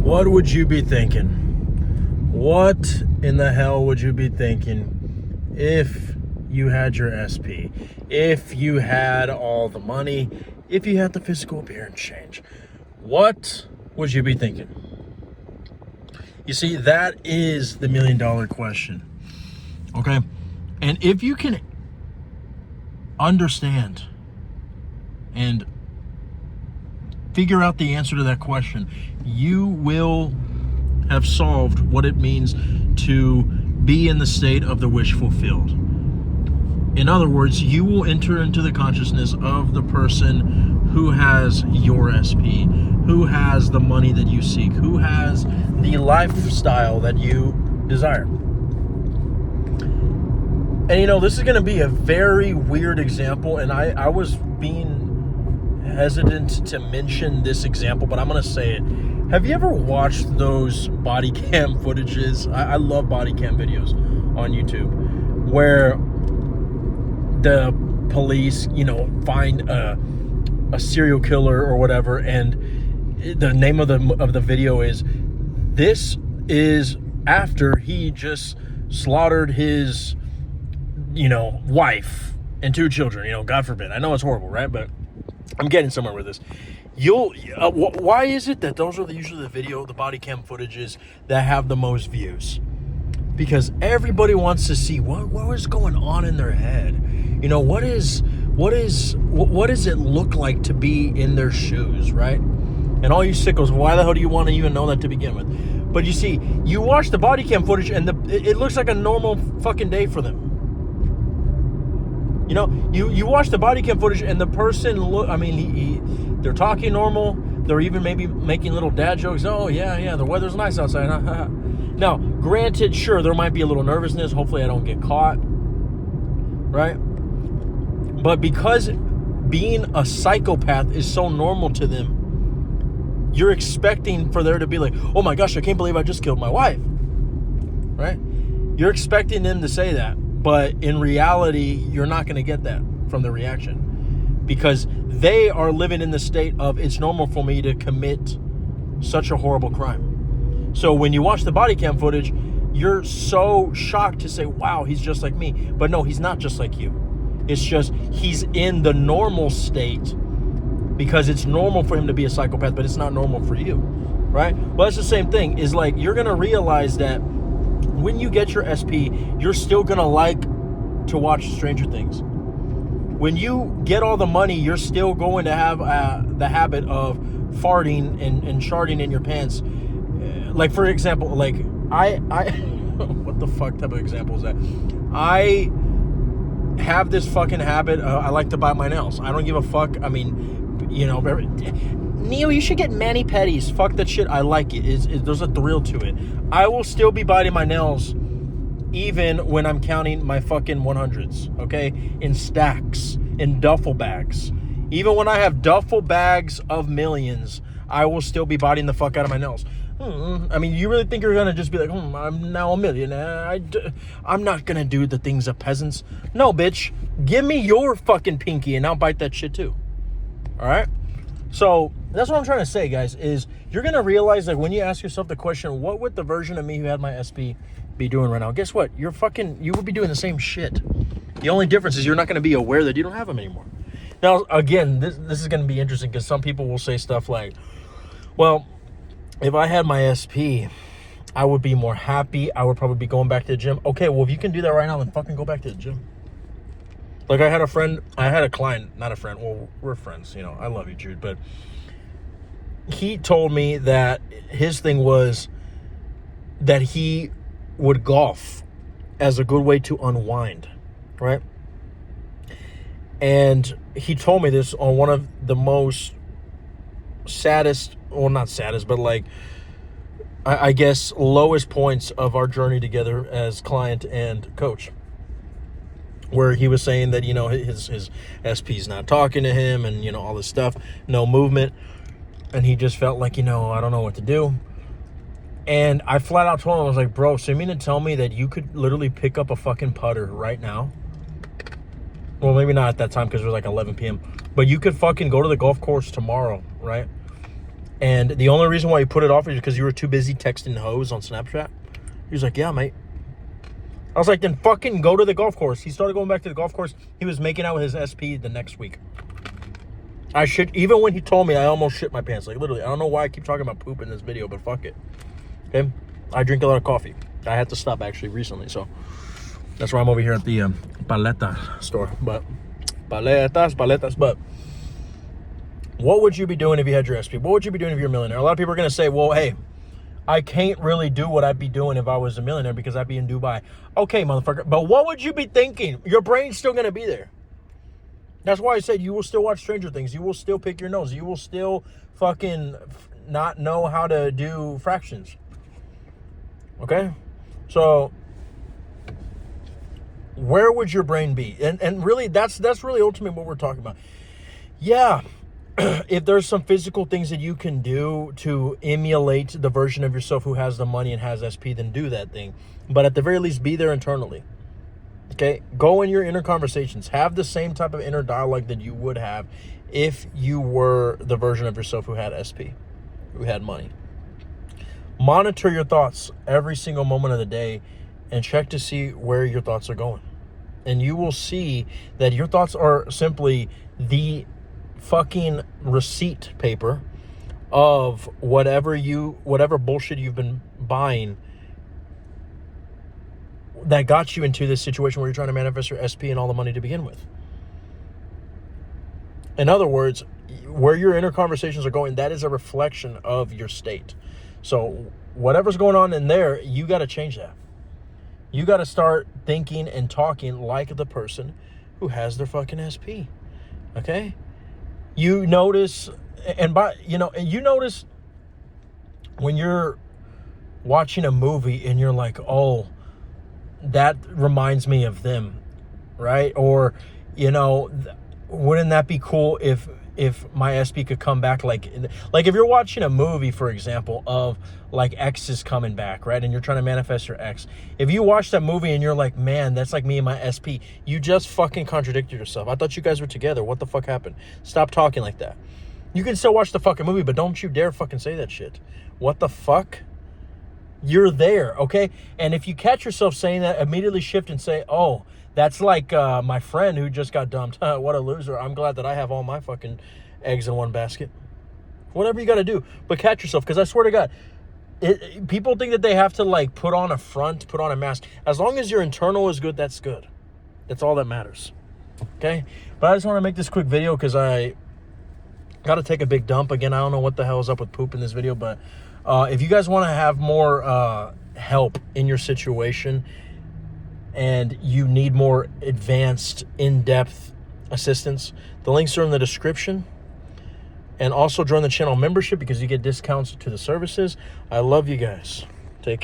What would you be thinking? What in the hell would you be thinking if you had your SP? If you had all the money? If you had the physical appearance change? What would you be thinking? You see, that is the $1 million question. Okay? And if you can understand and figure out the answer to that question, you will have solved what it means to be in the state of the wish fulfilled. In other words, you will enter into the consciousness of the person who has your SP, who has the money that you seek, who has the lifestyle that you desire. And you know, this is going to be a very weird example, and I was being hesitant to mention this example, but I'm going to say it. Have you ever watched those body cam footages? I love body cam videos on YouTube where the police, find a serial killer or whatever, and the name of the video is, this is after he just slaughtered his, wife and 2 children, God forbid. I know it's horrible, right? But I'm getting somewhere with this. Why is it that those are usually the body cam footages that have the most views? Because everybody wants to see what is going on in their head. What does it look like to be in their shoes, right? And all you sickos, why the hell do you want to even know that to begin with? But you see, you watch the body cam footage and it looks like a normal fucking day for them. You watch the body cam footage and the person they're talking normal. They're even maybe making little dad jokes. Oh, yeah, the weather's nice outside. Now, granted, sure, there might be a little nervousness. Hopefully I don't get caught, right? But because being a psychopath is so normal to them, you're expecting for there to be like, oh my gosh, I can't believe I just killed my wife, right? You're expecting them to say that. But in reality, you're not going to get that from the reaction, because they are living in the state of, it's normal for me to commit such a horrible crime. So when you watch the body cam footage, you're so shocked to say, wow, he's just like me. But no, he's not just like you. It's just he's in the normal state because it's normal for him to be a psychopath, but it's not normal for you, right? Well, that's the same thing. Is like, you're going to realize that when you get your SP, you're still going to like to watch Stranger Things. When you get all the money, you're still going to have the habit of farting and sharding in your pants. Like, for example, like, I what the fuck type of example is that? I have this fucking habit. I like to bite my nails. I don't give a fuck. I mean, Neil, you should get mani-pedis. Fuck that shit. I like it. There's a thrill to it. I will still be biting my nails even when I'm counting my fucking 100s, okay? In stacks, in duffel bags. Even when I have duffel bags of millions, I will still be biting the fuck out of my nails. I mean, you really think you're going to just be like, I'm now a millionaire. I'm not going to do the things of peasants. No, bitch. Give me your fucking pinky and I'll bite that shit too. All right? So that's what I'm trying to say, guys, is you're going to realize that when you ask yourself the question, what would the version of me who had my SP be doing right now? Guess what? You would be doing the same shit. The only difference is you're not going to be aware that you don't have them anymore. Now, again, this is going to be interesting because some people will say stuff like, well, if I had my SP, I would be more happy. I would probably be going back to the gym. Okay, well, if you can do that right now, then fucking go back to the gym. Like, I had a client, not a friend. Well, we're friends, I love you, Jude. But he told me that his thing was that he would golf as a good way to unwind, right? And he told me this on one of the most saddest, well, not saddest, but like, I guess, lowest points of our journey together as client and coach, where he was saying that, his SP's not talking to him and, all this stuff, no movement. And he just felt like, I don't know what to do. And I flat out told him, I was like, bro, so you mean to tell me that you could literally pick up a fucking putter right now? Well, maybe not at that time because it was like 11 p.m. But you could fucking go to the golf course tomorrow, right? And the only reason why he put it off is because you were too busy texting hoes on Snapchat. He was like, yeah, mate. I was like, then fucking go to the golf course. He started going back to the golf course. He was making out with his SP the next week. Even when he told me, I almost shit my pants. Like, literally, I don't know why I keep talking about poop in this video, but fuck it. Okay? I drink a lot of coffee. I had to stop, actually, recently. So, that's why I'm over here at the paleta store. But, paletas. But, what would you be doing if you had your SP? What would you be doing if you're a millionaire? A lot of people are going to say, well, hey, I can't really do what I'd be doing if I was a millionaire because I'd be in Dubai. Okay, motherfucker. But what would you be thinking? Your brain's still going to be there. That's why I said you will still watch Stranger Things. You will still pick your nose. You will still fucking not know how to do fractions. Okay? So, where would your brain be? And really, that's really ultimately what we're talking about. Yeah, if there's some physical things that you can do to emulate the version of yourself who has the money and has SP, then do that thing. But at the very least, be there internally. Okay, go in your inner conversations. Have the same type of inner dialogue that you would have if you were the version of yourself who had SP, who had money. Monitor your thoughts every single moment of the day and check to see where your thoughts are going. And you will see that your thoughts are simply the fucking receipt paper of whatever bullshit you've been buying that got you into this situation where you're trying to manifest your SP and all the money to begin with. In other words, where your inner conversations are going, that is a reflection of your state. So whatever's going on in there, you got to change that. You got to start thinking and talking like the person who has their fucking SP. Okay? You notice, you notice when you're watching a movie and you're like, oh, that reminds me of them, right? Or, wouldn't that be cool if my SP could come back? Like if you're watching a movie, for example, of like X is coming back, right? And you're trying to manifest your X. If you watch that movie and you're like, man, that's like me and my SP, you just fucking contradicted yourself. I thought you guys were together. What the fuck happened? Stop talking like that. You can still watch the fucking movie, but don't you dare fucking say that shit. What the fuck? You're there, okay? And if you catch yourself saying that, immediately shift and say, oh, that's like my friend who just got dumped. What a loser. I'm glad that I have all my fucking eggs in one basket. Whatever you got to do. But catch yourself, because I swear to God, people think that they have to like put on a front, put on a mask. As long as your internal is good, that's good. That's all that matters, okay? But I just want to make this quick video because I got to take a big dump. Again, I don't know what the hell is up with poop in this video, but if you guys want to have more help in your situation and you need more advanced, in-depth assistance, the links are in the description. And also join the channel membership because you get discounts to the services. I love you guys.